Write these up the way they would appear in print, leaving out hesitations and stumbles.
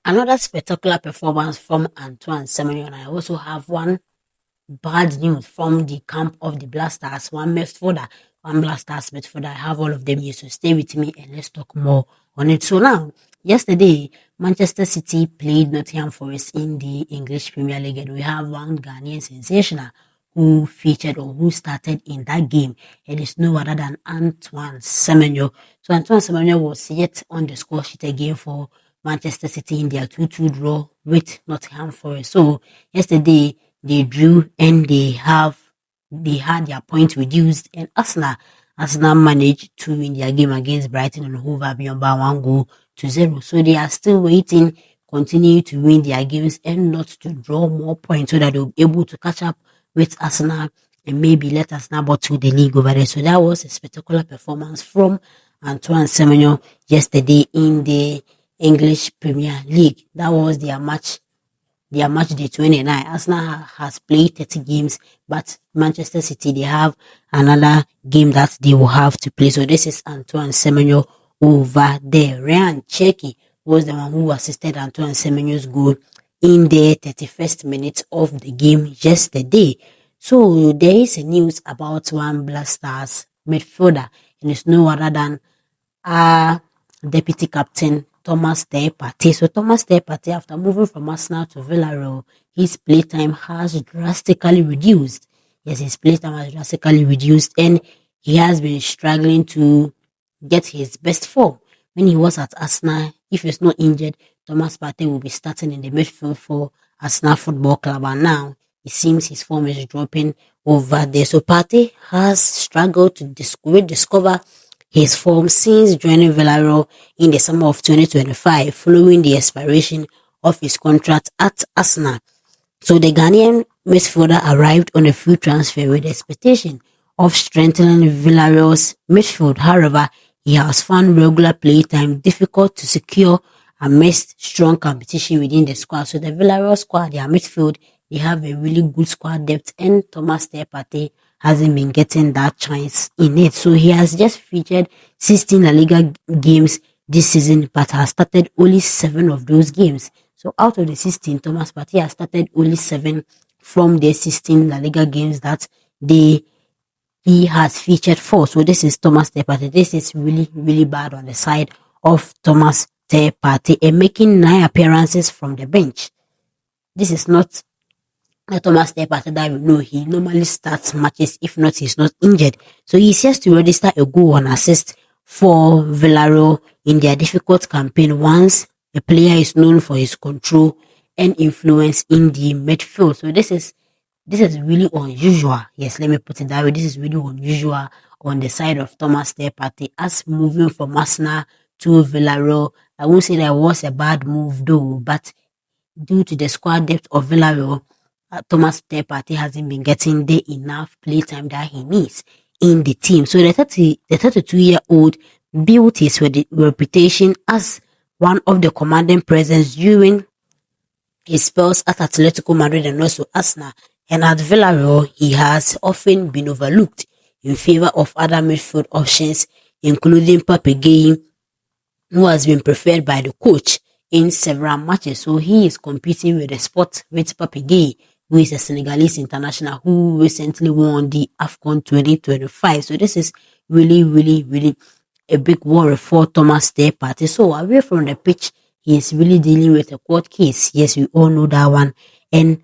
Another spectacular performance from Antoine Semenyo, and I also have one bad news from the camp of the Blasters, one Blasters midfielder. I have all of them here, so stay with me and let's talk more on it. So now, yesterday, Manchester City played Nottingham Forest in the English Premier League, and we have one Ghanaian sensational who featured or who started in that game. It is no other than Antoine Semenyo. So Antoine Semenyo was yet on the score sheet again for Manchester City in their 2-2 draw with Nottingham Forest. So yesterday they drew and they had their points reduced, and Arsenal managed to win their game against Brighton and Hove Albion by 1-0. So they are still waiting, continue to win their games and not to draw more points so that they'll be able to catch up with Arsenal and maybe let Arsenal bottle the league over there. So that was a spectacular performance from Antoine Semenyo yesterday in the English Premier League. That was their match day 29. Arsenal has played 30 games, but Manchester City, they have another game that they will have to play. So this is Antoine Semenyo over there. Ryan Cherki was the one who assisted Antoine Semenyo's goal in the 31st minute of the game yesterday. So there is a news about one Blackstars midfielder, and it's no other than deputy captain Thomas Partey. So Thomas Partey, after moving from Arsenal to Villarreal, his playtime has drastically reduced. Yes, his playtime has drastically reduced, and he has been struggling to get his best form. When he was at Arsenal, if he's not injured, Thomas Partey will be starting in the midfield for Arsenal Football Club, and now it seems his form is dropping over there. So Partey has struggled to rediscover his form since joining Villarreal in the summer of 2025 following the expiration of his contract at Arsenal. So the Ghanaian midfielder arrived on a free transfer with the expectation of strengthening Villarreal's midfield. However, he has found regular playtime difficult to secure amidst strong competition within the squad. So the Villarreal squad, their midfield, they have a really good squad depth, and Thomas Partey hasn't been getting that chance in it. So he has just featured 16 La Liga games this season, but has started only 7 of those games. So out of the 16, Thomas Partey has started only 7 from the 16 La Liga games that he has featured for. So this is Thomas Partey. This is really, really bad on the side of Thomas Partey, and making 9 appearances from the bench. This is not Thomas Partey that we know. He normally starts matches if not he's not injured. So he's yet to register a goal and assist for Villarreal in their difficult campaign once a player is known for his control and influence in the midfield. So this is really unusual. Yes, let me put it that way. This is really unusual on the side of Thomas Partey, as moving from Arsenal to Villarreal. I won't say that was a bad move though, but due to the squad depth of Villarreal, Thomas Partey hasn't been getting the enough playtime that he needs in the team. So the 32-year-old built his reputation as one of the commanding presence during his spells at Atletico Madrid and also Arsenal. And at Villarreal, he has often been overlooked in favor of other midfield options, including Partey, who has been preferred by the coach in several matches. So he is competing with the spot with Partey, who is a Senegalese international who recently won the AFCON 2025. So this is really, really, really a big worry for Thomas Partey. So away from the pitch, he is really dealing with a court case. Yes, we all know that one. And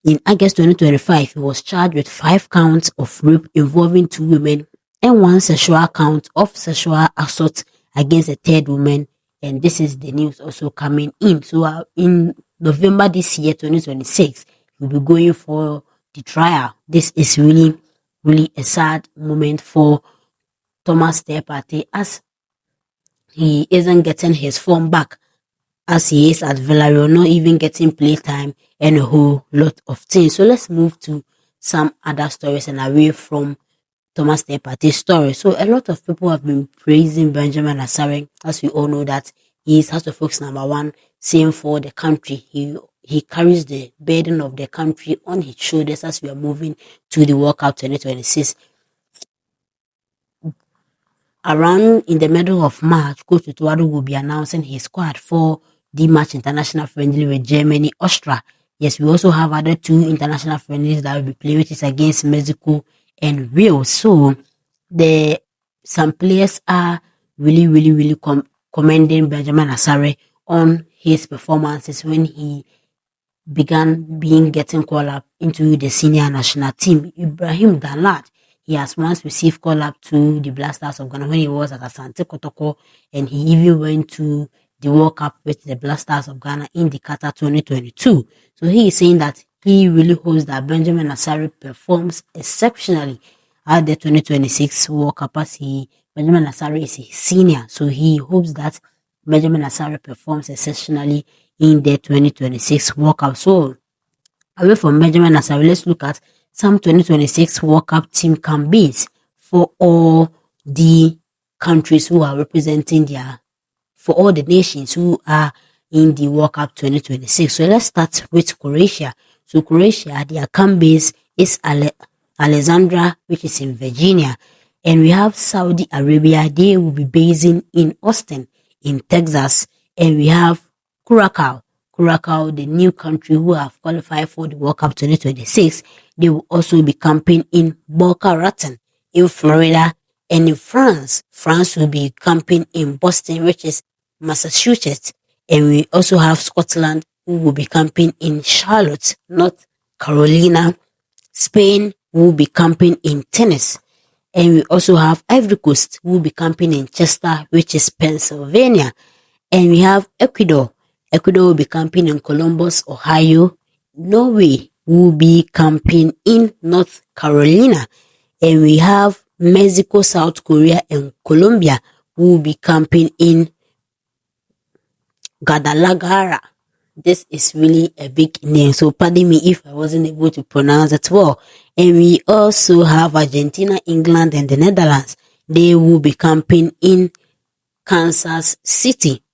in August 2025, he was charged with 5 counts of rape involving 2 women and 1 sexual count of sexual assault against a 3rd woman. And this is the news also coming in. So in November this year, 2026, he'll be going for the trial. This is really, really a sad moment for Thomas Partey, as he isn't getting his form back as he is at Villarreal, not even getting playtime and a whole lot of things. So let's move to some other stories and away from Thomas Partey's story. So a lot of people have been praising Benjamin Asare, as we all know that he is House of Folks #1, same for the country. He carries the burden of the country on his shoulders as we are moving to the Worldcup 2026. Around in the middle of March, Coach Tutuado will be announcing his squad for D-match international friendly with Germany, Austria. Yes, we also have other two international friendlies that will be played, which is against Mexico and Wales. So the some players are really commending Benjamin Asare on his performances when he began being getting called up into the senior national team. Ibrahim Danlad, he has once received call up to the Blackstars of Ghana when he was at Asante Kotoko, and he even went to the World Cup with the Blackstars of Ghana in the Qatar 2022. So he is saying that he really hopes that Benjamin Asare performs exceptionally at the 2026 World Cup, as Benjamin Asare is a senior, so he hopes that Benjamin Asare performs exceptionally in the 2026 World Cup. So away from Benjamin Asare, let's look at some 2026 World Cup team campaigns for all the countries who are representing for all the nations who are in the World Cup 2026. So let's start with Croatia. So Croatia, their camp base is Alexandra, which is in Virginia. And we have Saudi Arabia, they will be basing in Austin, in Texas. And we have Curacao, the new country who have qualified for the World Cup 2026. They will also be camping in Boca Raton, in Florida. And in France will be camping in Boston, which is Massachusetts. And we also have Scotland, who will be camping in Charlotte, North Carolina. Spain will be camping in Tennessee. And we also have Ivory Coast, who will be camping in Chester, which is Pennsylvania. And we have Ecuador. Ecuador will be camping in Columbus, Ohio. Norway will be camping in North Carolina. And we have Mexico, South Korea, and Colombia who will be camping in Guadalajara. This is really a big name, so pardon me if I wasn't able to pronounce it well. And we also have Argentina, England, and the Netherlands. They will be camping in Kansas City.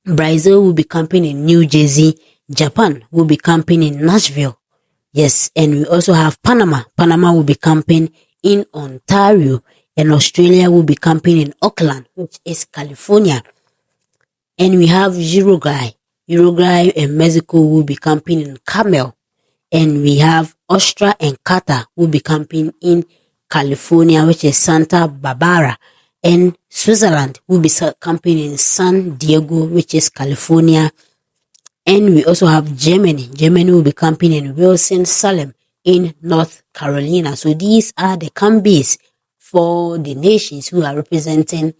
Brazil will be camping in New Jersey. Japan will be camping in Nashville. Yes, and we also have Panama. Panama will be camping in Ontario. And Australia will be camping in Auckland, which is California. And we have Uruguay. Uruguay and Mexico will be camping in Carmel. And we have Austria and Qatar will be camping in California, which is Santa Barbara. And Switzerland will be camping in San Diego, which is California. And we also have Germany. Germany will be camping in Wilson-Salem in North Carolina. So these are the camp bases for the nations who are representing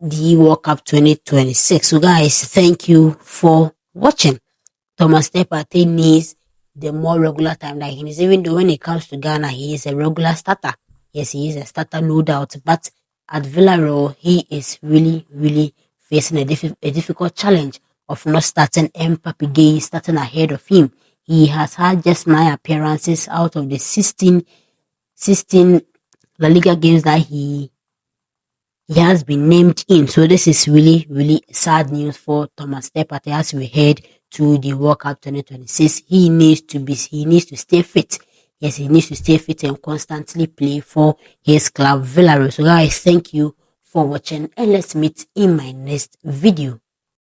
the World Cup 2026. So guys, thank you for watching. Thomas Partey needs the more regular time that he needs. Even though when it comes to Ghana, he is a regular starter. Yes, he is a starter, no doubt. But at Villarreal, he is really facing a difficult challenge of not starting Mbappe Gueye starting ahead of him. He has had just 9 appearances out of the 16 La Liga games that he has been named in. So this is really sad news for Thomas Partey as we head to the World Cup 2026. He needs to stay fit. Yes, he needs to stay fit and constantly play for his club Villarreal. So guys, thank you for watching, and let's meet in my next video.